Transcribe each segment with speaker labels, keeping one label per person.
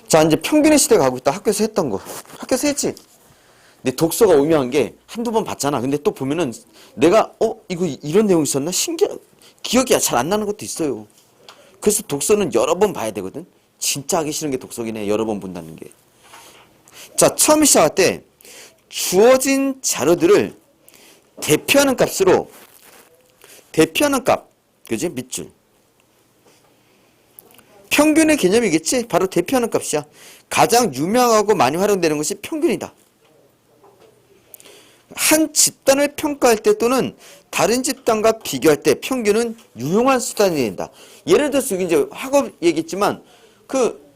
Speaker 1: 자, 이제 평균의 시대가 가고 있다. 학교에서 했던 거. 학교에서 했지? 근데 독서가 오묘한 게 한두 번 봤잖아. 근데 또 보면은 내가, 이거 이런 내용 있었나? 기억이 잘 안 나는 것도 있어요. 그래서 독서는 여러 번 봐야 되거든? 진짜 하기 싫은 게 독서긴 해. 여러 번 본다는 게. 자, 처음 시작할 때 주어진 자료들을 대표하는 값으로, 대표하는 값. 그지? 밑줄. 평균의 개념이겠지? 바로 대표하는 값이야. 가장 유명하고 많이 활용되는 것이 평균이다. 한 집단을 평가할 때 또는 다른 집단과 비교할 때 평균은 유용한 수단이 된다. 예를 들어서 이제 학업 얘기했지만 그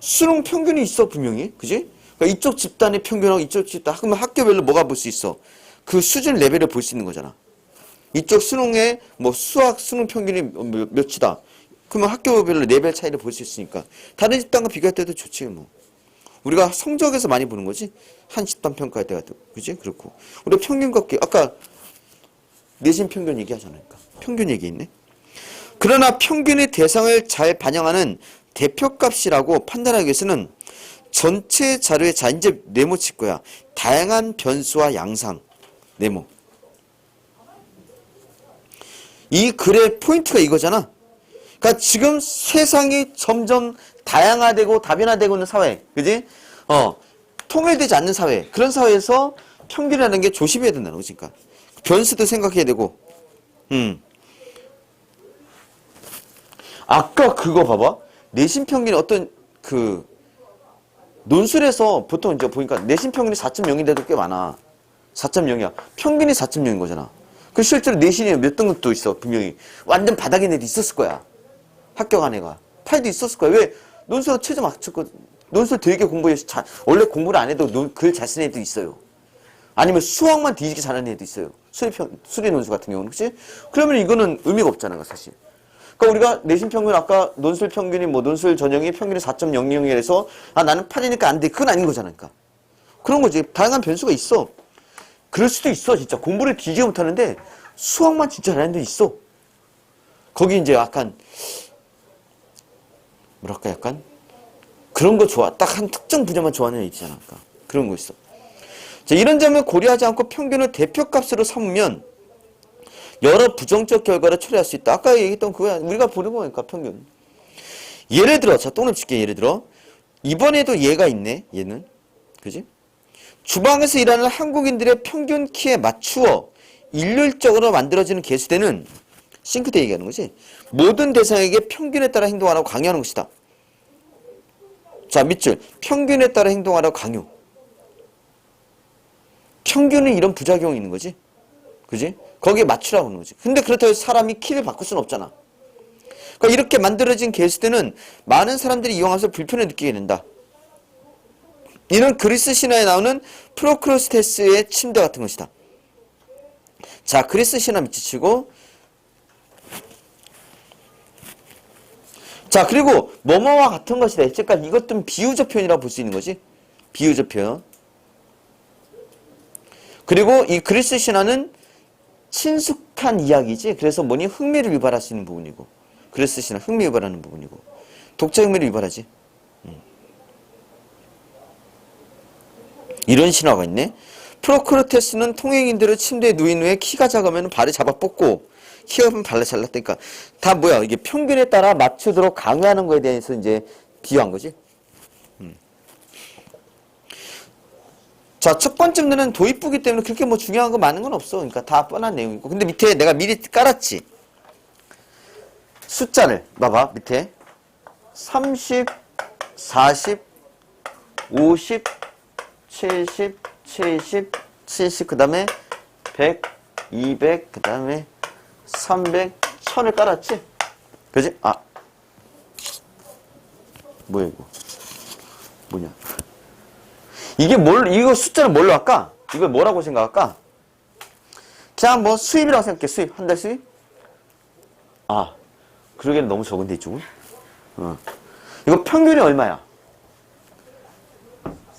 Speaker 1: 수능 평균이 있어 분명히, 그지? 그러니까 이쪽 집단의 평균하고 이쪽 집단, 그러면 학교별로 뭐가 볼 수 있어? 그 수준 레벨을 볼 수 있는 거잖아. 이쪽 수능에 뭐 수학 수능 평균이 몇이다. 그러면 학교별로 레벨 차이를 볼 수 있으니까 다른 집단과 비교할 때도 좋지 뭐. 우리가 성적에서 많이 보는 거지. 한 집단 평가할 때가 또, 그지? 그렇고 우리가 평균 걷기 아까 내신 평균 얘기하잖아요. 평균 얘기 있네. 그러나 평균의 대상을 잘 반영하는 대표값이라고 판단하기 위해서는 전체 자료의, 자 이제 네모 칠 거야. 다양한 변수와 양상. 네모. 이 글의 포인트가 이거잖아. 그러니까 지금 세상이 점점 다양화되고 다변화되고 있는 사회, 그지? 통일되지 않는 사회, 그런 사회에서 평균이라는 게 조심해야 된다는 거지. 그러니까 변수도 생각해야 되고. 아까 그거 봐봐. 내신 평균이 어떤 그 논술에서 보통 이제 보니까 내신 평균이 4.0인데도 꽤 많아. 4.0이야. 평균이 4.0인 거잖아. 그 실제로 내신이 몇 등급도 있어. 분명히 완전 바닥인 애도 있었을 거야. 합격한 애가 8도 있었을 거야. 왜? 논술로 최저 맞췄거든. 논술 되게 공부해서 원래 공부를 안 해도 글 잘 쓰는 애도 있어요. 아니면 수학만 뒤지게 잘하는 애도 있어요. 수리 논술 같은 경우는, 그치? 그러면 이거는 의미가 없잖아, 사실. 그러니까 우리가 내신 평균, 아까 논술 평균이 뭐 논술 전형이 평균이 4.00이라서 나는 8이니까 안 돼. 그건 아닌 거잖아. 그러니까. 그런 거지. 다양한 변수가 있어. 그럴 수도 있어. 진짜 공부를 뒤지게 못하는데 수학만 진짜 잘하는 애 있어. 거기 이제 약간 뭐랄까, 약간 그런 거 좋아. 딱 한 특정 분야만 좋아하는 애 있잖아. 그러니까 그런 거 있어. 자, 이런 점을 고려하지 않고 평균을 대표값으로 삼으면 여러 부정적 결과를 초래할 수 있다. 아까 얘기했던 그거야. 우리가 보는 거니까 평균. 예를 들어, 자, 또 놓칠게. 예를 들어 이번에도 얘가 있네. 얘는, 그지? 주방에서 일하는 한국인들의 평균 키에 맞추어 일률적으로 만들어지는 개수대는, 싱크대 얘기하는 거지. 모든 대상에게 평균에 따라 행동하라고 강요하는 것이다. 자, 밑줄. 평균에 따라 행동하라고 강요. 평균은 이런 부작용이 있는 거지. 그지? 거기에 맞추라고 하는 거지. 근데 그렇다고 해서 사람이 키를 바꿀 수는 없잖아. 그러니까 이렇게 만들어진 개수대는 많은 사람들이 이용해서 불편을 느끼게 된다. 이는 그리스 신화에 나오는 프로크로스테스의 침대 같은 것이다. 자, 그리스 신화 밑줄 치고, 자, 그리고 뭐뭐와 같은 것이다. 그러니까 이것도 비유적 표현이라고 볼 수 있는 거지. 비유적 표현. 그리고 이 그리스 신화는 친숙한 이야기지. 그래서 뭐니? 흥미를 유발할 수 있는 부분이고. 그리스 신화 흥미 유발하는 부분이고. 독자 흥미를 유발하지. 이런 신화가 있네. 프로크로테스는 통행인들을 침대에 누인 후에 키가 작으면 발을 잡아 뻗고 키가 크면 발을 잘랐다니까. 다 뭐야? 이게 평균에 따라 맞추도록 강요하는 거에 대해서 이제 비유한 거지. 자, 첫 번째 문제는 도입부기 때문에 그렇게 뭐 중요한 거 많은 건 없어. 그러니까 다 뻔한 내용이고. 근데 밑에 내가 미리 깔았지. 숫자를 봐봐. 밑에 30, 40, 50, 70, 70, 70, 그 다음에 100, 200, 그 다음에 300, 1000을 깔았지? 그지? 뭐야, 이거? 뭐냐? 이거 숫자를 뭘로 할까? 이걸 뭐라고 생각할까? 그냥 뭐 수입이라고 생각해, 수입. 한 달 수입? 그러기에는 너무 적은데, 이쪽은? 이거 평균이 얼마야?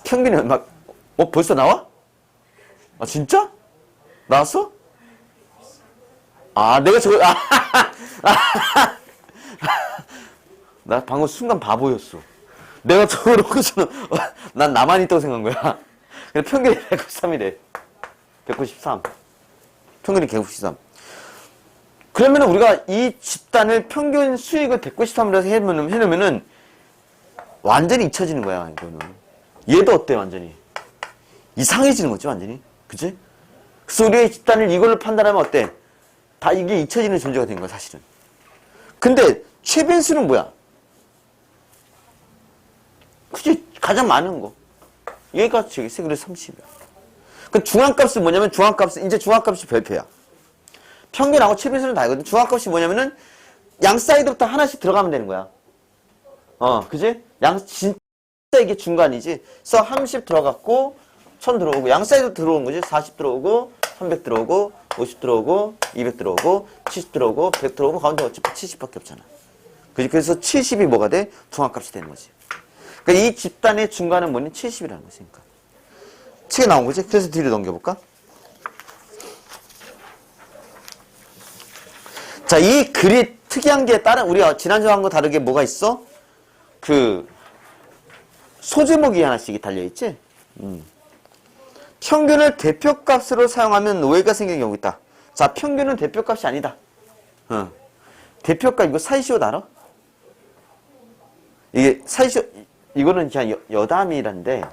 Speaker 1: 평균이 얼마? 벌써 나와? 진짜? 나왔어? 내가 저거, 나 방금 순간 바보였어. 내가 저걸 놓고서는 난 나만 있다고 생각한 거야. 근데 평균이 193이래. 193. 평균이 193. 그러면 우리가 이 집단을 평균 수익을 193으로 해놓으면은 완전히 잊혀지는 거야, 이거는. 얘도 어때, 완전히? 이상해지는 거지, 완전히. 그치? 그래서 우리의 집단을 이걸로 판단하면 어때? 다 이게 잊혀지는 존재가 된 거야, 사실은. 근데 최빈수는 뭐야? 그치? 가장 많은 거. 얘가 저기 그래서 30이야. 그 중앙값은 뭐냐면 이제 중앙값이 별표야. 평균하고 최빈수는 다르거든. 중앙값이 뭐냐면은 양 사이드부터 하나씩 들어가면 되는 거야. 그지? 진짜 이게 중간이지. 그래서 30 들어갔고 1000 들어오고 양 사이드 들어오는 거지. 40 들어오고 300 들어오고 50 들어오고 200 들어오고 70 들어오고 100 들어오고 가운데 어차피 70밖에 없잖아. 그지? 그래서 70이 뭐가 돼? 중앙값이 되는 거지. 그러니까 이 집단의 중간은 뭐니? 70이라는 거지. 그러니까. 책에 나온 거지? 그래서 뒤로 넘겨볼까? 자, 이 글이 특이한 게 우리가 지난주에 한 거 다르게 뭐가 있어? 그 소제목이 하나씩 달려있지? 평균을 대표값으로 사용하면 오해가 생기는 경우가 있다. 자, 평균은 대표값이 아니다. 대표값 이거 사이시옷 알아? 이게 사이시옷 이거는 그냥 여담이란데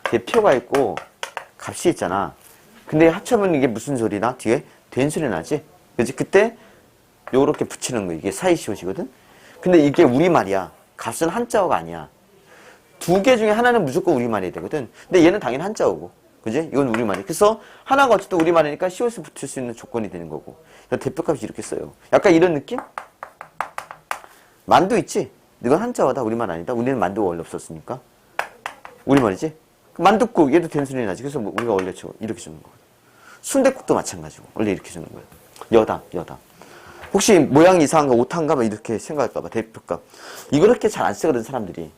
Speaker 1: 대표가 있고 값이 있잖아. 근데 합쳐보면 이게 무슨 소리나? 뒤에 된 소리 나지? 그치? 그때 요렇게 붙이는 거 이게 사이시옷이거든? 근데 이게 우리말이야. 값은 한자어가 아니야. 두 개 중에 하나는 무조건 우리말이 되거든. 근데 얘는 당연히 한자어고. 그지? 이건 우리말이. 그래서 하나가 어쨌든 우리말이니까 시옷을 붙일 수 있는 조건이 되는 거고. 대표값이 이렇게 써요. 약간 이런 느낌? 만두 있지? 이건 한자어다. 우리말 아니다. 우리는 만두가 원래 없었으니까. 우리말이지? 만둣국 얘도 된 소리 나지. 그래서 우리가 원래 이렇게 주는 거거든. 순댓국도 마찬가지고. 원래 이렇게 주는 거야. 여담. 혹시 모양이 이상한가 오탄가 막 이렇게 생각할까봐 대표값. 이거 그렇게 잘 안 쓰거든 사람들이.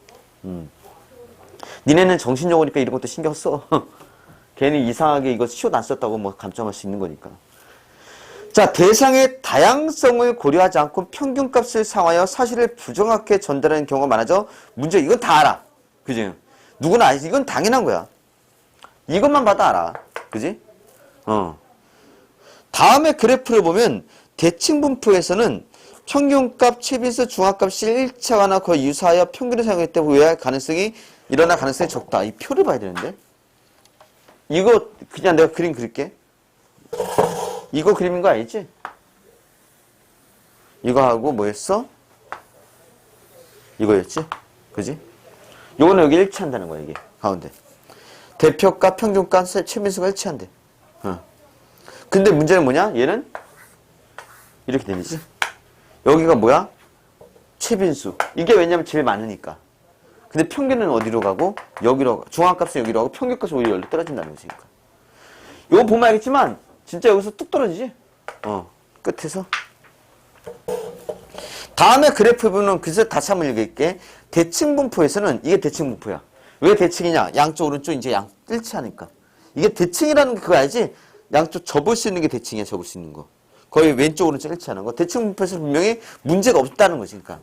Speaker 1: 니네는 정신적으로니까 이런 것도 신경 써. 괜히 이상하게 이거 시옷 안 썼다고 뭐 감점할 수 있는 거니까. 자, 대상의 다양성을 고려하지 않고 평균값을 사용하여 사실을 부정확하게 전달하는 경우가 많아져. 문제 이건 다 알아. 그지? 누구나 알지. 이건 당연한 거야. 이것만 봐도 알아. 그지? 다음에 그래프를 보면 대칭 분포에서는 평균값, 최빈수, 중앙값이 일치하거나 거의 유사하여 평균을 사용했을 때 오해할 가능성이 일어날 가능성이 적다. 이 표를 봐야 되는데. 이거 그냥 내가 그림 그릴게. 이거 그림인 거 알지? 이거 하고 뭐였어? 이거였지? 그지? 요거는 여기 일치한다는 거야, 이게. 가운데. 대표값, 평균값, 최빈수가 일치한대. 근데 문제는 뭐냐? 얘는 이렇게 되지. 여기가 뭐야? 최빈수. 이게 왜냐면 제일 많으니까. 근데 평균은 어디로 가고? 여기로 가고. 중앙값은 여기로 가고 평균값은 오히려 여기로 떨어진다는 거니까. 이거 보면 알겠지만 진짜 여기서 뚝 떨어지지? 끝에서. 다음에 그래프 보면 그래서 다시 한번 읽을게. 대칭 분포에서는 이게 대칭 분포야. 왜 대칭이냐? 양쪽 오른쪽 이제 양 일치하니까. 이게 대칭이라는 게 그거 알지? 양쪽 접을 수 있는 게 대칭이야. 접을 수 있는 거. 거의 왼쪽 오른쪽 일치하는 거. 대칭 분포에서 분명히 문제가 없다는 거지. 그러니까.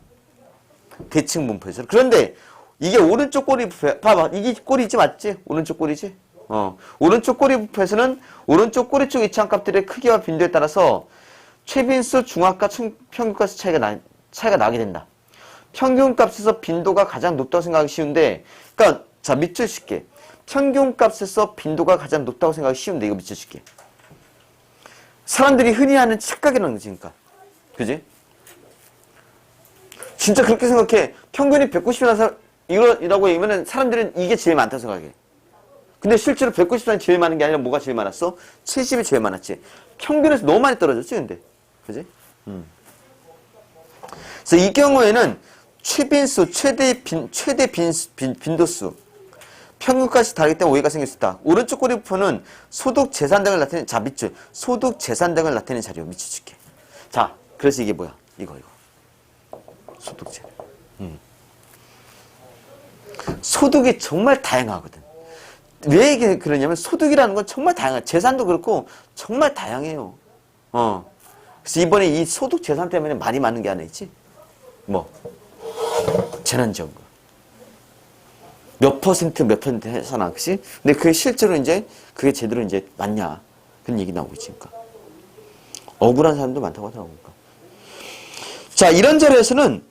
Speaker 1: 대칭 분포에서. 그런데 이게 오른쪽 꼬리 부분, 봐봐. 이게 꼬리지 맞지? 오른쪽 꼬리지? 오른쪽 꼬리 부분에서는 오른쪽 꼬리 쪽 이차값들의 크기와 빈도에 따라서 최빈수, 중앙값, 평균값 차이가 나게 된다. 평균값에서 빈도가 가장 높다고 생각하기 쉬운데, 그러니까 자 밑줄 칠게. 평균값에서 빈도가 가장 높다고 생각하기 쉬운데 이거 밑줄 칠게. 사람들이 흔히 하는 착각이라는 거지, 그러니까. 그지? 진짜 그렇게 생각해. 평균이 190이라는 사람, 이라고 얘기하면 사람들은 이게 제일 많다고 생각해. 근데 실제로 194이 제일 많은 게 아니라 뭐가 제일 많았어? 70이 제일 많았지. 평균에서 너무 많이 떨어졌지, 근데. 그지? 그래서 이 경우에는 최빈수, 최대 빈도수, 평균값이 다르기 때문에 오해가 생길 수 있다. 오른쪽 꼬리 부분은 소득 재산 등을 나타내는, 자, 밑줄. 소득 재산 등을 나타내는 자료 밑줄 칠게. 자, 그래서 이게 뭐야? 이거. 소득재. 소득이 정말 다양하거든. 왜 이게 그러냐면 소득이라는 건 정말 다양해. 재산도 그렇고 정말 다양해요. 그래서 이번에 이 소득 재산 때문에 말이 많은 게 하나 있지. 뭐 재난지원금 몇 퍼센트 해서나, 그치? 근데 그게 실제로 이제 그게 제대로 이제 맞냐 그런 얘기 나오고 있으니까 억울한 사람도 많다고 하더라고요. 자, 이런 자리에서는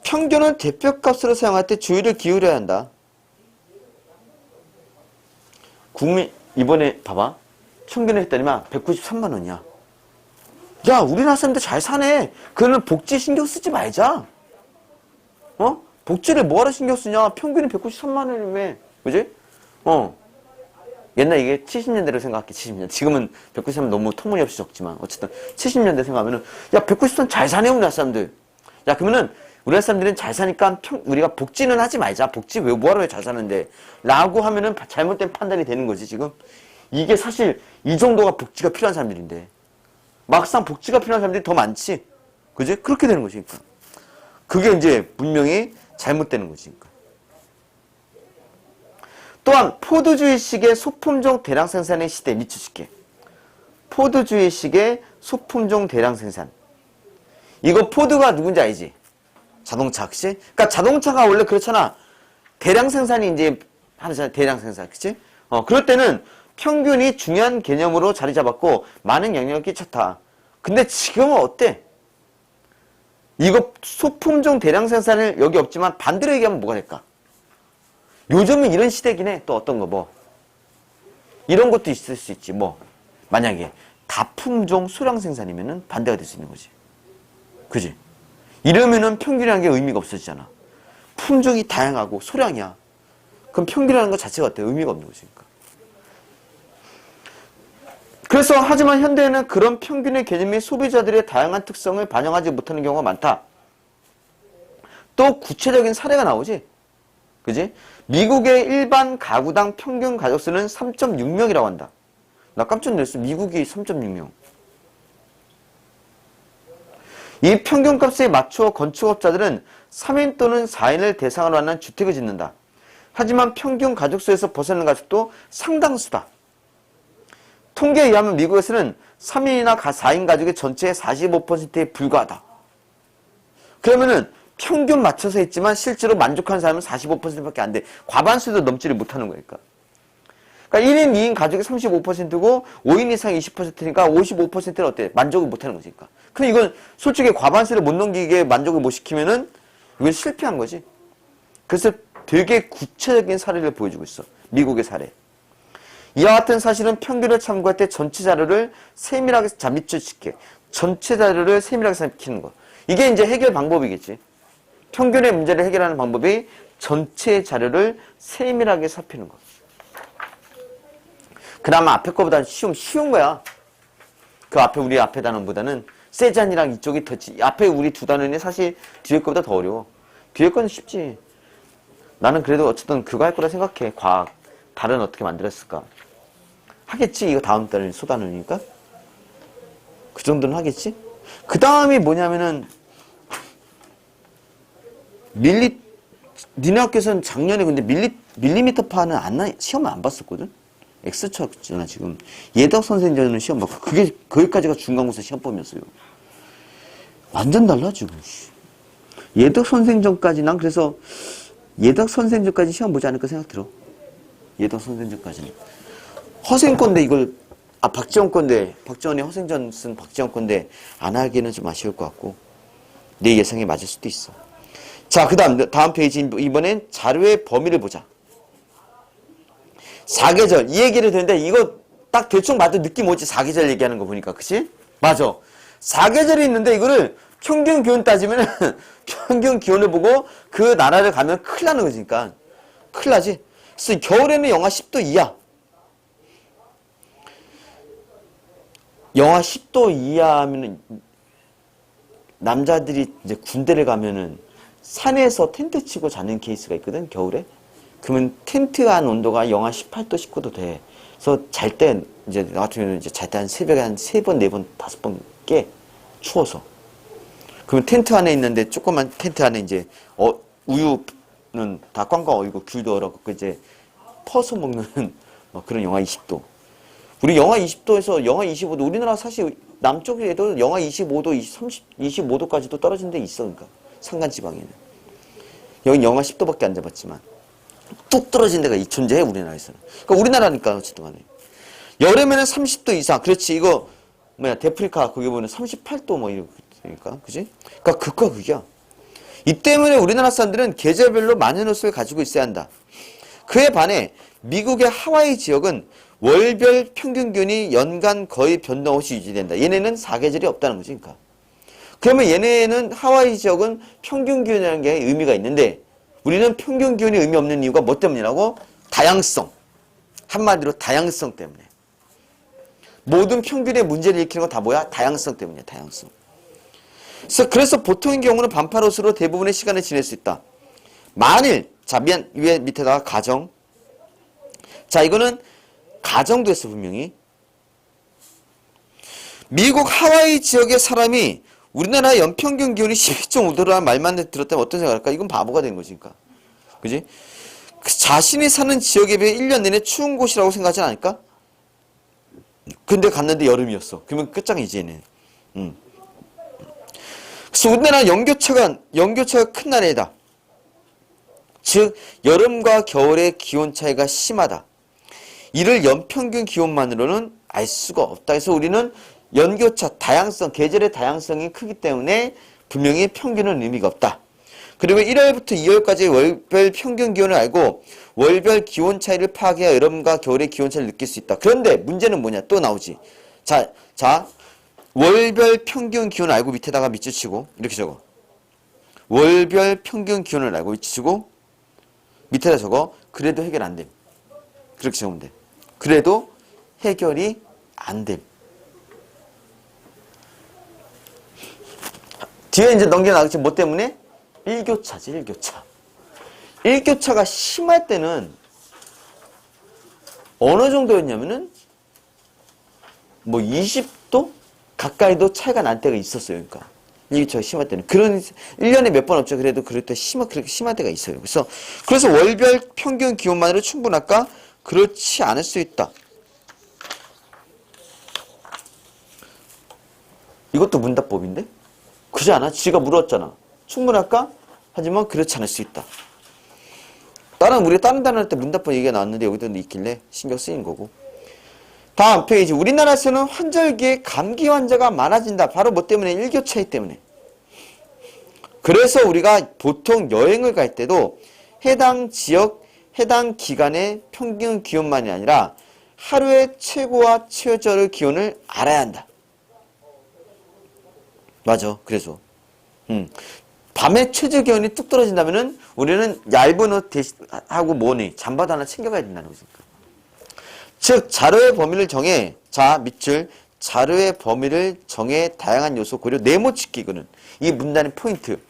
Speaker 1: 평균을 대표값으로 사용할 때 주의를 기울여야 한다. 국민 이번에 봐봐, 평균을 했더니만 193만 원이야. 야, 우리나라 사람들 잘 사네. 그러면 복지 신경 쓰지 말자. 복지를 뭐하러 신경 쓰냐? 평균이 193만 원이면 왜? 그지? 옛날 이게 70년대로 생각할게, 70년. 지금은 193만 너무 터무니없이 적지만, 어쨌든 70년대 생각하면은, 야, 193 잘 사네, 우리나라 사람들. 야, 그러면은, 우리나라 사람들은 잘 사니까 우리가 복지는 하지 말자. 복지 왜, 뭐하러 왜 잘 사는데? 라고 하면은 잘못된 판단이 되는 거지, 지금. 이게 사실 이 정도가 복지가 필요한 사람들인데. 막상 복지가 필요한 사람들이 더 많지. 그지? 그렇게 되는 거지, 그러니까. 그게 이제 분명히 잘못되는 거지, 그러니까. 또한 포도주의식의 소품종 대량 생산의 시대 미추식해. 포도주의식의 소품종 대량 생산. 이거 포드가 누군지 알지? 자동차, 그치? 그러니까 자동차가 원래 그렇잖아. 대량 생산이 이제 하잖아, 대량 생산, 그치? 그럴 때는 평균이 중요한 개념으로 자리 잡았고 많은 영향을 끼쳤다. 근데 지금은 어때? 이거 소품종 대량 생산을 여기 없지만 반대로 얘기하면 뭐가 될까? 요즘은 이런 시대긴 해. 또 어떤 거 뭐 이런 것도 있을 수 있지. 뭐 만약에 다품종 소량 생산이면은 반대가 될 수 있는 거지. 그지? 이러면은 평균이라는 게 의미가 없어지잖아. 품종이 다양하고 소량이야. 그럼 평균이라는 것 자체가 어때? 의미가 없는 거지. 그러니까. 그래서 하지만 현대에는 그런 평균의 개념이 소비자들의 다양한 특성을 반영하지 못하는 경우가 많다. 또 구체적인 사례가 나오지. 그지? 미국의 일반 가구당 평균 가족수는 3.6명이라고 한다. 나 깜짝 놀랐어. 미국이 3.6명. 이 평균값에 맞추어 건축업자들은 3인 또는 4인을 대상으로 하는 주택을 짓는다. 하지만 평균 가족수에서 벗어나는 가족도 상당수다. 통계에 의하면 미국에서는 3인이나 4인 가족의 전체의 45%에 불과하다. 그러면은 평균 맞춰서 했지만 실제로 만족하는 사람은 45%밖에 안 돼. 과반수도 넘지를 못하는 거니까. 그러니까 1인, 2인 가족이 35%고 5인 이상 20%니까 55%는 어때? 만족을 못하는 거지. 그러니까. 그럼 이건 솔직히 과반수를 못 넘기게 만족을 못 시키면은 이건 실패한 거지. 그래서 되게 구체적인 사례를 보여주고 있어. 미국의 사례. 이와 같은 사실은 평균을 참고할 때 전체 자료를 세밀하게 밑줄칠게. 전체 자료를 세밀하게 살피는 거. 이게 이제 해결 방법이겠지. 평균의 문제를 해결하는 방법이 전체 자료를 세밀하게 살피는 거. 그나마 앞에 거보다 쉬운 거야. 그 앞에 우리 앞에 단원보다는 세잔이랑 이쪽이 더 앞에 우리 두 단원이 사실 뒤에 거보다 더 어려워. 뒤에 거는 쉽지. 나는 그래도 어쨌든 그거 할 거라 생각해. 과학. 달은 어떻게 만들었을까? 하겠지. 이거 다음 달에 소단원이니까. 그 정도는 하겠지. 그 다음이 뭐냐면은 니네 학교에서는 작년에 근데 밀리미터파는 시험을 안 봤었거든? X쳤잖아, 지금. 예덕 선생전은 시험 봤고, 거기까지가 중간고사 시험범이었어요. 완전 달라, 지금. 예덕 선생전까지, 난 그래서, 예덕 선생전까지 시험 보지 않을까 생각 들어. 예덕 선생전까지는. 허생 건데, 이걸, 박지원 건데, 박지원이 허생전 쓴 박지원 건데, 안 하기에는 좀 아쉬울 것 같고, 내 예상에 맞을 수도 있어. 자, 다음 페이지, 이번엔 자료의 범위를 보자. 사계절, 이 얘기를 듣는데, 이거 딱 대충 봐도 느낌 오지? 사계절 얘기하는 거 보니까, 그치? 맞아. 사계절이 있는데, 이거를 평균 기온 따지면, 평균 기온을 보고 그 나라를 가면 큰일 나는 거지, 그러니까. 큰일 나지? 그래서 겨울에는 영하 10도 이하. 영하 10도 이하면은, 남자들이 이제 군대를 가면은, 산에서 텐트 치고 자는 케이스가 있거든, 겨울에. 그러면 텐트 안 온도가 영하 18도, 19도 돼. 그래서 잘 때, 이제, 나 같은 경우는 이제 잘 때 한 새벽에 한 3번, 4번, 5번 깨. 추워서. 그러면 텐트 안에 있는데, 조그만 텐트 안에 이제, 우유는 다 꽝꽝 얼고 귤도 얼었고, 이제, 퍼서 먹는, 막 그런 영하 20도. 우리 영하 20도에서 영하 25도, 우리나라 사실 남쪽에도 영하 25도, 25도까지도 떨어진 데 있어, 그러니까. 산간지방에는. 여긴 영하 10도밖에 안 잡았지만 뚝 떨어진 데가 존재해 우리나라에서는. 그러니까 우리나라니까 어쨌든 간에. 여름에는 30도 이상. 그렇지. 이거 뭐야 데프리카 거기 보면 38도 뭐 이러니까 그지? 그러니까 극과 극이야. 이 때문에 우리나라 사람들은 계절별로 많은 옷을 가지고 있어야 한다. 그에 반해 미국의 하와이 지역은 월별 평균 기온이 연간 거의 변동 없이 유지된다. 얘네는 사계절이 없다는 거지. 그러니까. 그러면 얘네는 하와이 지역은 평균 기온이라는 게 의미가 있는데 우리는 평균 기온이 의미 없는 이유가 뭐 때문이라고? 다양성. 한마디로 다양성 때문에. 모든 평균의 문제를 일으키는 건 다 뭐야? 다양성 때문이야. 다양성. 그래서 보통의 경우는 반팔옷으로 대부분의 시간을 지낼 수 있다. 만일 자 위에 밑에다가 가정. 자 이거는 가정도 했어 분명히. 미국 하와이 지역의 사람이 우리나라 연평균 기온이 12.5도라는 말만 들었다면 어떤 생각할까? 이건 바보가 되는 거지. 그러니까. 그지? 자신이 사는 지역에 비해 1년 내내 추운 곳이라고 생각하지 않을까? 근데 갔는데 여름이었어. 그러면 끝장이지 얘는. 그래서 우리나라 연교차가 큰 나라이다. 즉 여름과 겨울의 기온 차이가 심하다. 이를 연평균 기온만으로는 알 수가 없다. 그래서 우리는 연교차, 다양성, 계절의 다양성이 크기 때문에 분명히 평균은 의미가 없다. 그리고 1월부터 2월까지 월별 평균 기온을 알고 월별 기온 차이를 파악해야 여름과 겨울의 기온 차이를 느낄 수 있다. 그런데 문제는 뭐냐? 또 나오지. 자, 월별 평균 기온을 알고 밑에다가 밑줄 치고 이렇게 적어. 월별 평균 기온을 알고 밑줄 치고 밑에다 적어. 그래도 해결 안 됨. 그렇게 적으면 돼. 그래도 해결이 안 됨. 뒤에 이제 넘겨나가겠지. 뭐 때문에? 일교차지, 일교차. 일교차가 심할 때는 어느 정도였냐면은 뭐 20도 가까이도 차이가 난 때가 있었어요. 그러니까 일교차가 심할 때는. 그런 1년에 몇 번 없죠. 그래도 그럴 때 그렇게 심할 때가 있어요. 그래서 월별 평균 기온만으로 충분할까? 그렇지 않을 수 있다. 이것도 문답법인데? 그지 않아? 지가 물었잖아. 충분할까? 하지만 그렇지 않을 수 있다. 우리가 다른 단어 할 때 문답법 얘기가 나왔는데 여기도 있길래 신경 쓰인 거고. 다음 페이지. 우리나라에서는 환절기에 감기 환자가 많아진다. 바로 뭐 때문에? 일교차이 때문에. 그래서 우리가 보통 여행을 갈 때도 해당 지역, 해당 기간의 평균 기온만이 아니라 하루의 최고와 최저 기온을 알아야 한다. 맞아. 그래서 밤에 최저 기온이 뚝 떨어진다면은 우리는 얇은 옷 하고 뭐니 잠바도 하나 챙겨가야 된다는 거죠. 즉 자료의 범위를 정해. 자 밑줄. 자료의 범위를 정해 다양한 요소 고려 네모 찍기. 이거는 이 문단의 포인트.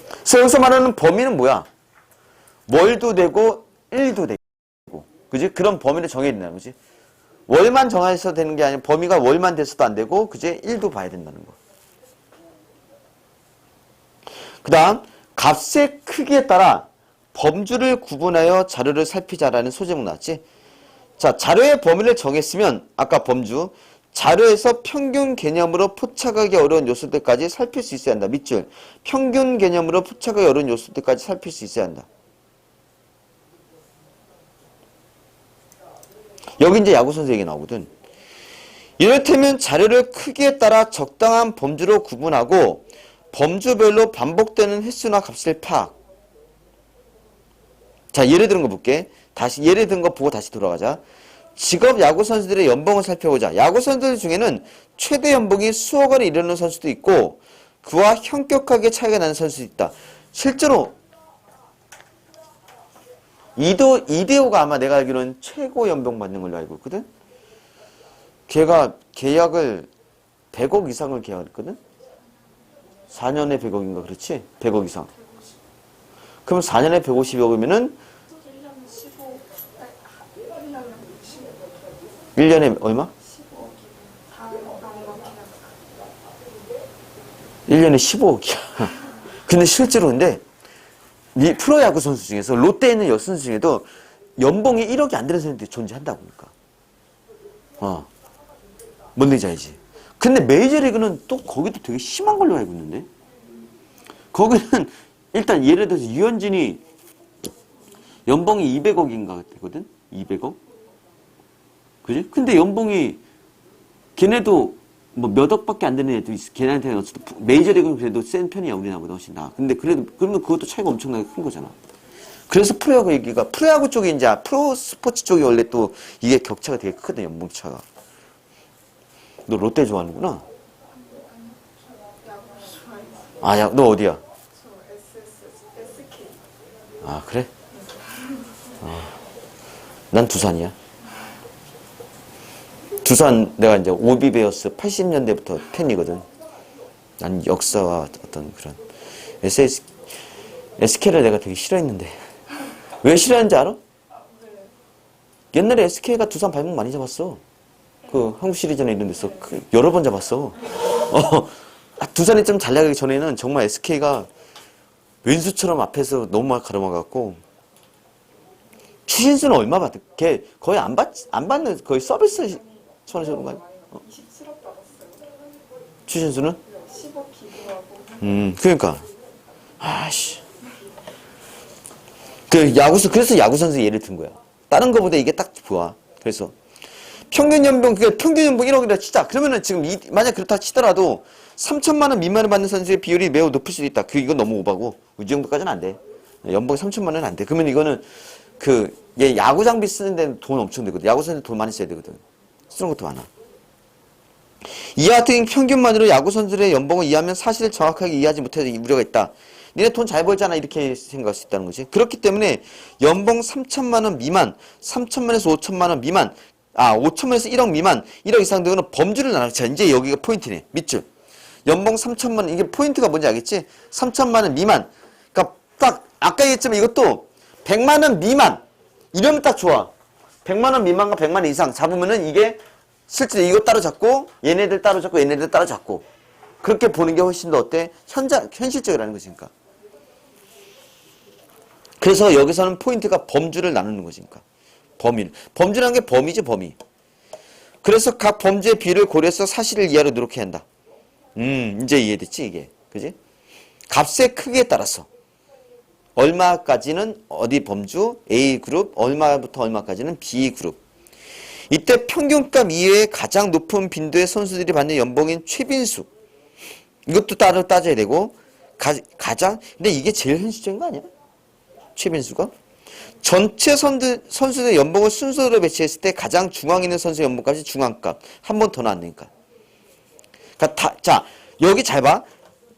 Speaker 1: 그래서 여기서 말하는 범위는 뭐야? 월도 되고 일도 되고, 그지? 그런 범위를 정해야 된다는 거지. 월만 정해서 되는 게 아니라 범위가 월만 돼서도 안 되고, 그지? 일도 봐야 된다는 거. 그 다음 값의 크기에 따라 범주를 구분하여 자료를 살피자라는 소제목 나왔지. 자, 자료의 범위를 정했으면 아까 범주, 자료에서 평균 개념으로 포착하기 어려운 요소들까지 살필 수 있어야 한다. 밑줄. 평균 개념으로 포착하기 어려운 요소들까지 살필 수 있어야 한다. 여기 이제 야구선수 얘기 나오거든. 이를테면 자료를 크기에 따라 적당한 범주로 구분하고 범주별로 반복되는 횟수나 값을 파악. 자, 예를 들은 거 볼게. 예를 든 거 보고 다시 돌아가자. 직업 야구 선수들의 연봉을 살펴보자. 야구 선수들 중에는 최대 연봉이 수억 원에 이르는 선수도 있고 그와 현격하게 차이가 나는 선수도 있다. 실제로 이대호가 아마 내가 알기로는 최고 연봉 받는 걸로 알고 있거든. 걔가 계약을 100억 이상을 계약했거든. 4년에 100억인가 그렇지? 100억 이상. 그럼 4년에 150억이면은 1년에 얼마? 1년에 15억이야. 근데 실제로 이 프로야구 선수 중에서 롯데에 있는 여선수 중에도 연봉이 1억이 안 되는 선수들이 존재한다고. 그러니까. 뭔 얘기인지 알지? 근데 메이저리그는 또 거기도 되게 심한 걸로 알고 있는데 거기는 일단 예를 들어서 유현진이 연봉이 200억인가 되거든? 200억? 그지? 근데 연봉이 걔네도 뭐 몇 억밖에 안 되는 애도 있어. 걔네한테는 어쨌든 메이저리그는 그래도 센 편이야. 우리나라보다 훨씬 나. 근데 그래도 그러면 그것도 차이가 엄청나게 큰 거잖아. 그래서 프로야구 얘기가 프로야구 쪽이 이제 프로 스포츠 쪽이 원래 또 이게 격차가 되게 크거든. 연봉 차가. 너 롯데 좋아하는구나. 아, 야, 너 어디야? 아, 그래? 난 두산이야. 두산 내가 이제 오비베어스 80년대부터 팬이거든. 난 역사와 어떤 그런 SK를 내가 되게 싫어했는데 왜 싫어하는지 알아? 옛날에 SK가 두산 발목 많이 잡았어. 그 한국 시리즈나 이런 데서 여러 번 잡았어. 두산이 좀 잘 나가기 전에는 정말 SK가 왼수처럼 앞에서 너무 많이 가로막았고 추신수는 얼마 받을? 걔 거의 안 받는 거의 서비스 천원 주는 거 아니야?
Speaker 2: 27억 받았어요.
Speaker 1: 추신수는?
Speaker 2: 10억 기부하고.
Speaker 1: 그러니까 아씨 그래서 야구 선수 예를 든 거야. 다른 거보다 이게 딱 좋아. 그래서 평균 연봉 1억이라 치자. 그러면은 지금 만약 그렇다 치더라도 3천만 원 미만을 받는 선수의 비율이 매우 높을 수도 있다. 이건 너무 오바고 이 정도까지는 안 돼. 연봉 3천만 원은 안 돼. 그러면 이거는 얘 야구 장비 쓰는 데는 돈 엄청 들거든. 야구 선수 돈 많이 써야 되거든. 쓰는 것도 많아. 이와 같은 평균만으로 야구 선수들의 연봉을 이해하면 사실을 정확하게 이해하지 못해서 우려가 있다. 니네 돈 잘 벌잖아. 이렇게 생각할 수 있다는 거지. 그렇기 때문에 연봉 3천만 원 미만, 3천만에서 5천만 원 미만, 5천만에서 1억 미만, 1억 이상 등은 범주를 나눠자. 이제 여기가 포인트네. 밑줄. 연봉 3천만 원, 이게 포인트가 뭔지 알겠지? 3천만 원 미만. 그러니까 딱 아까 얘기했지만 이것도 100만 원 미만. 이러면 딱 좋아. 100만 원 미만과 100만 원 이상 잡으면은 이게 실제로 이거 따로 잡고 얘네들 따로 잡고 얘네들 따로 잡고 그렇게 보는 게 훨씬 더 어때? 현실적이라는 것이니까. 그래서 여기서는 포인트가 범주를 나누는 것이니까. 범주라는 게 범위지 범위. 그래서 각 범주의 비율을 고려해서 사실을 이해하려 노력해야 한다. 이제 이해됐지 이게. 그지? 값의 크기에 따라서 얼마까지는 어디 범주 A그룹, 얼마부터 얼마까지는 B그룹. 이때 평균값 이외에 가장 높은 빈도의 선수들이 받는 연봉인 최빈수. 이것도 따로 따져야 되고 가장 근데 이게 제일 현실적인 거 아니야? 최빈수가? 전체 선수들의 연봉을 순서로 배치했을 때 가장 중앙에 있는 선수의 연봉값이 중앙값. 한 번 더 나왔으니까. 그러니까 자, 여기 잘 봐.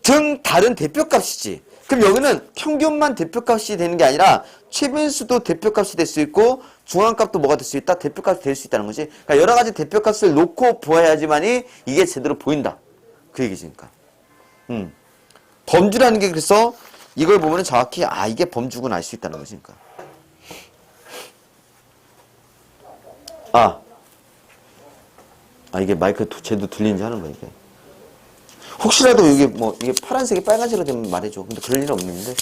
Speaker 1: 등 다른 대표값이지. 그럼 여기는 평균만 대표값이 되는 게 아니라 최빈수도 대표값이 될 수 있고 중앙값도 뭐가 될 수 있다? 대표값이 될 수 있다는 거지. 그러니까 여러 가지 대표값을 놓고 보아야지만이 이게 제대로 보인다. 그 얘기지니까. 범주라는 게 그래서 이걸 보면은 정확히 이게 범주구나 알 수 있다는 거지니까. 이게 마이크 제대로 들리는지 하는 거야 이게. 혹시라도 이게 이게 파란색이 빨간색으로 되면 말해줘. 근데 그럴 일은 없는데.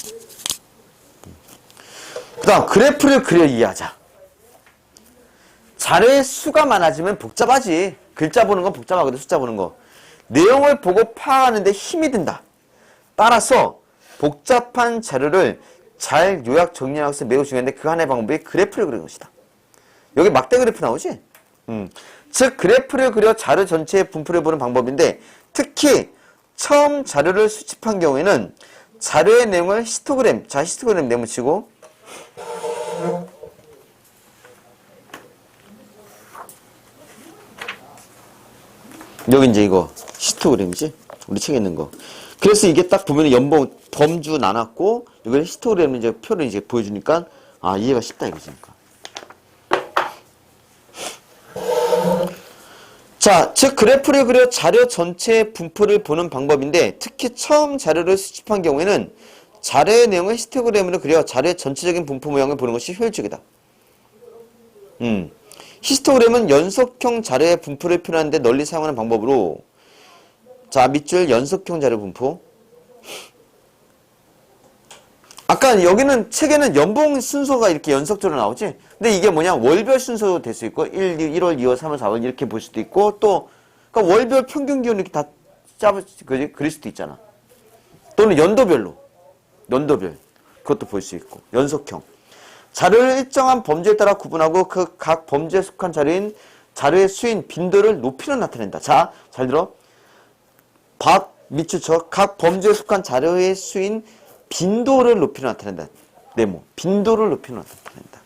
Speaker 1: 그 다음 그래프를 그려 이해하자. 자료의 수가 많아지면 복잡하지. 글자 보는 건 복잡하거든. 숫자 보는 거. 내용을 보고 파악하는 데 힘이 든다. 따라서 복잡한 자료를 잘 요약 정리하는 것은 매우 중요한데 그 하나의 방법이 그래프를 그리는 것이다. 여기 막대 그래프 나오지? 즉 그래프를 그려 자료 전체의 분포를 보는 방법인데 특히 처음 자료를 수집한 경우에는 자료의 내용을 히스토그램, 자 히스토그램 네모치고 여기 이제 이거 히스토그램이지? 우리 책에 있는 거. 그래서 이게 딱 보면 연봉 범주 나눴고 이걸 히스토그램 이제 표를 이제 보여주니까 이해가 쉽다 이거지니까. 자, 즉 그래프를 그려 자료 전체의 분포를 보는 방법인데 특히 처음 자료를 수집한 경우에는 자료의 내용을 히스토그램으로 그려 자료의 전체적인 분포 모양을 보는 것이 효율적이다. 히스토그램은 연속형 자료의 분포를 표현하는 데 널리 사용하는 방법으로 자, 밑줄 연속형 자료 분포. 아까 여기는 책에는 연봉 순서가 이렇게 연속적으로 나오지? 근데 이게 뭐냐? 월별 순서도 될 수 있고 1월, 2월, 3월, 4월 이렇게 볼 수도 있고 또 그러니까 월별 평균 기온 이렇게 다 그릴 수도 있잖아. 또는 연도별. 그것도 볼 수 있고. 연속형. 자료를 일정한 범주에 따라 구분하고 그 각 범주에 속한 자료의 수인, 빈도를 높이로 나타낸다. 자, 잘 들어. 밑줄쳐. 각 범주에 속한 자료의 수인, 빈도를 높이로 나타낸다. 네모. 빈도를 높이로 나타낸다.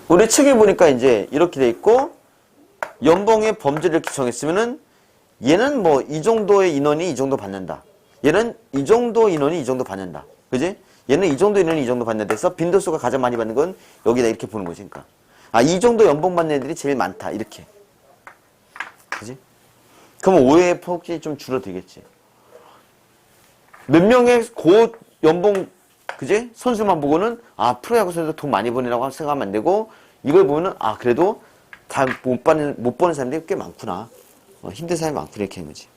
Speaker 1: 우리 책에 보니까 이제 이렇게 돼 있고, 연봉의 범주를 이렇게 정했으면은, 얘는 뭐, 이 정도의 인원이 이 정도 받는다. 얘는 이 정도 인원이 이 정도 받는다. 그지? 얘는 이 정도 인원이 이 정도 받는다 해서 빈도수가 가장 많이 받는 건 여기다 이렇게 보는 거지. 그러니까. 아, 이 정도 연봉 받는 애들이 제일 많다. 이렇게. 그지? 그럼 오해의 폭이 좀 줄어들겠지. 몇 명의 고 연봉, 그지? 선수만 보고는, 아, 프로야구 선수 돈 많이 버리라고 생각하면 안 되고, 이걸 보면은, 아, 그래도 잘 못 버는 사람들이 꽤 많구나. 힘든 사람이 많구나. 이렇게 하는 거지.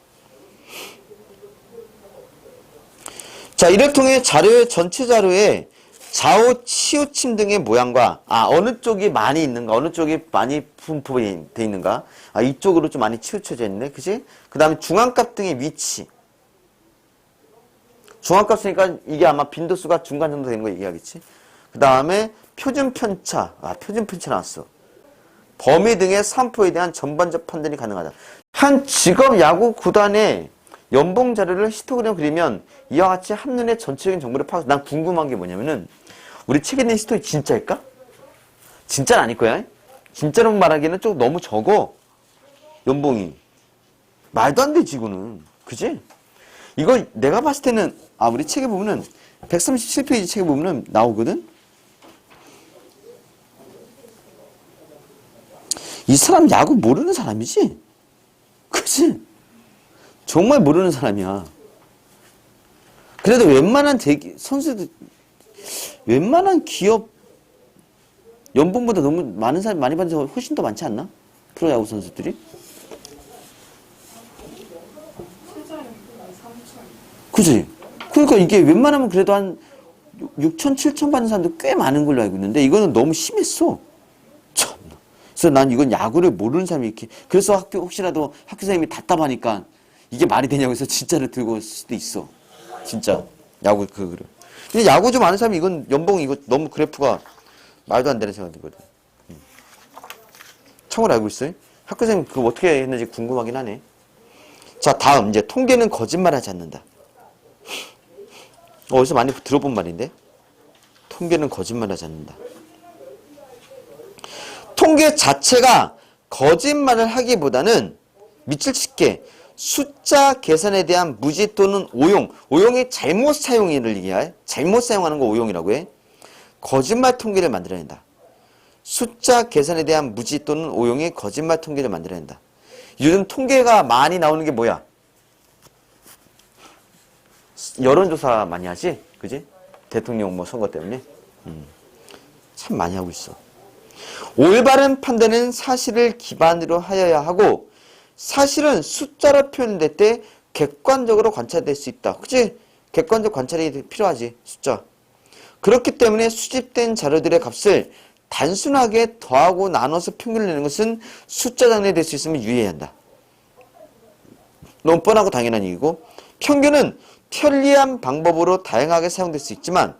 Speaker 1: 자, 이를 통해 전체 자료에 좌우 치우침 등의 모양과, 어느 쪽이 많이 있는가, 어느 쪽이 많이 분포돼 있는가, 이쪽으로 좀 많이 치우쳐져 있네. 그지? 그 다음에 중앙값 등의 위치. 중앙값 쓰니까 이게 아마 빈도수가 중간 정도 되는 거 얘기하겠지. 그 다음에 표준 편차. 표준 편차 나왔어. 범위 등의 산포에 대한 전반적 판단이 가능하다. 한 직업 야구 구단의 연봉 자료를 히스토그램 그리면 이와 같이 한눈에 전체적인 정보를 파악해서 난 궁금한 게 뭐냐면은 우리 책에 있는 히스토리 진짜일까? 진짜는 아닐 거야. 진짜로 말하기에는 좀 너무 적어. 연봉이. 말도 안 되지 이거는. 그지? 이거 내가 봤을 때는 우리 책에 보면은 137페이지 책에 보면은 나오거든? 이 사람 야구 모르는 사람이지? 그치? 정말 모르는 사람이야. 그래도 웬만한 선수들, 웬만한 기업 연봉보다 너무 많은 사람이 많이 받는 사람이 훨씬 더 많지 않나? 프로야구 선수들이? 그치? 그러니까 이게 웬만하면 그래도 한 6천, 7천 받는 사람도 꽤 많은 걸로 알고 있는데 이거는 너무 심했어. 참나. 그래서 난 이건 야구를 모르는 사람이 이렇게. 그래서 혹시라도 학교 선생님이 답답하니까 이게 말이 되냐고 해서 진짜를 들고 올 수도 있어. 진짜. 야구 그거를. 근데 야구 좀 아는 사람이 이건 연봉 이거 너무 그래프가 말도 안 되는 생각이거든. 참고로 알고 있어요? 학교 선생님 그거 어떻게 했는지 궁금하긴 하네. 자, 다음 이제 통계는 거짓말하지 않는다. 어디서 많이 들어본 말인데? 통계는 거짓말하지 않는다. 통계 자체가 거짓말을 하기보다는 밑줄 칠게 숫자 계산에 대한 무지 또는 오용의 잘못 사용을 얘기해. 잘못 사용하는 거 오용이라고 해. 거짓말 통계를 만들어낸다. 숫자 계산에 대한 무지 또는 오용의 거짓말 통계를 만들어낸다. 요즘 통계가 많이 나오는 게 뭐야? 여론조사 많이 하지? 그지? 대통령 뭐 선거 때문에. 참 많이 하고 있어. 올바른 판단은 사실을 기반으로 하여야 하고 사실은 숫자로 표현될 때 객관적으로 관찰될 수 있다. 그치? 객관적 관찰이 필요하지. 숫자. 그렇기 때문에 수집된 자료들의 값을 단순하게 더하고 나눠서 평균을 내는 것은 숫자 장난이 될 수 있으면 유의해야 한다. 너무 뻔하고 당연한 얘기고 평균은 편리한 방법으로 다양하게 사용될 수 있지만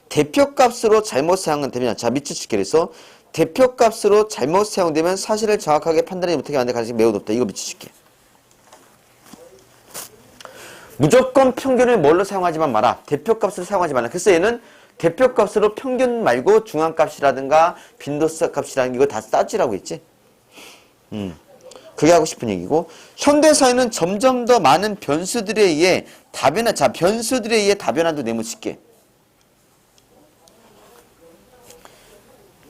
Speaker 1: 대표값으로 잘못 사용되면 자 밑줄 칠게 그래서 대표값으로 잘못 사용되면 사실을 정확하게 판단하지 못하게 하는 가능성이 매우 높다. 이거 밑줄 칠게. 무조건 평균을 뭘로 사용하지만 마라. 대표값으로 사용하지 마라. 그래서 얘는 대표값으로 평균 말고 중앙값이라든가 빈도수 값이라는 이거 다 따지라고 했지. 그게 하고 싶은 얘기고 현대사회는 점점 더 많은 변수들에 의해 다변화 변수들에 의해 다변화도 네모칠게.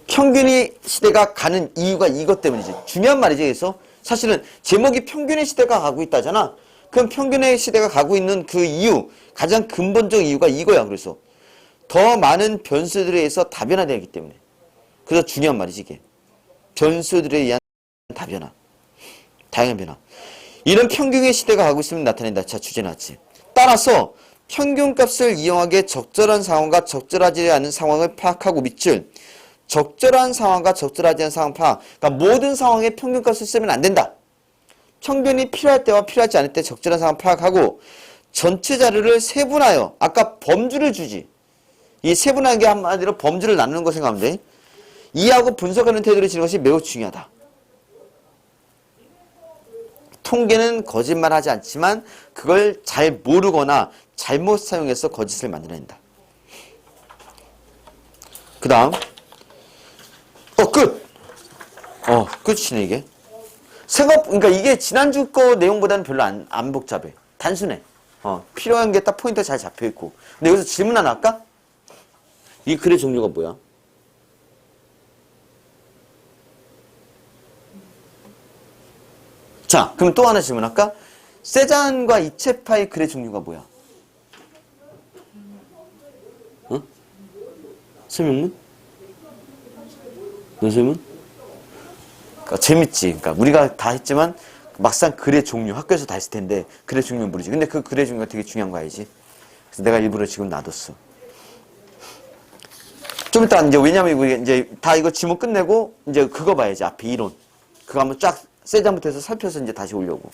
Speaker 1: 평균의 시대가 가는 이유가 이것 때문이지. 중요한 말이지. 그래서 사실은 제목이 평균의 시대가 가고 있다잖아. 그럼 평균의 시대가 가고 있는 그 이유, 가장 근본적 이유가 이거야. 그래서 더 많은 변수들에 의해서 다변화되기 때문에. 그래서 중요한 말이지 이게. 변수들에 의한 다변화. 다양한 변화. 이런 평균의 시대가 가고 있으면 나타낸다. 자, 주제 나왔지. 따라서 평균값을 이용하기에 적절한 상황과 적절하지 않은 상황을 파악하고 밑줄. 적절한 상황과 적절하지 않은 상황 파악. 그러니까 모든 상황에 평균값을 쓰면 안 된다. 평균이 필요할 때와 필요하지 않을 때 적절한 상황 파악하고 전체 자료를 세분하여 아까 범주를 주지. 이 세분화한 게 한마디로 범주를 나누는 거 생각하면 돼. 이해하고 분석하는 태도를 지는 것이 매우 중요하다. 통계는 거짓말하지 않지만 그걸 잘 모르거나 잘못 사용해서 거짓을 만들어낸다. 그 다음 끝! 끝이네 이게. 그러니까 이게 지난주 거 내용보다는 별로 안 복잡해. 단순해. 필요한 게 딱 포인트가 잘 잡혀있고. 근데 여기서 질문 하나 할까? 이 글의 종류가 뭐야? 자, 그럼 또 하나 질문할까? 세잔과 이체파의 글의 종류가 뭐야? 설명문? 논설문? 그러니까 재밌지. 그러니까 우리가 다 했지만 막상 글의 종류, 학교에서 다 했을 텐데 글의 종류는 모르지. 근데 그 글의 종류가 되게 중요한 거 알지? 그래서 내가 일부러 지금 놔뒀어. 좀 이따 이제 왜냐면 이제 다 이거 지문 끝내고 이제 그거 봐야지. 앞에 이론. 그거 한번 쫙 세잔부터 해서 살펴서 이제 다시 오려고.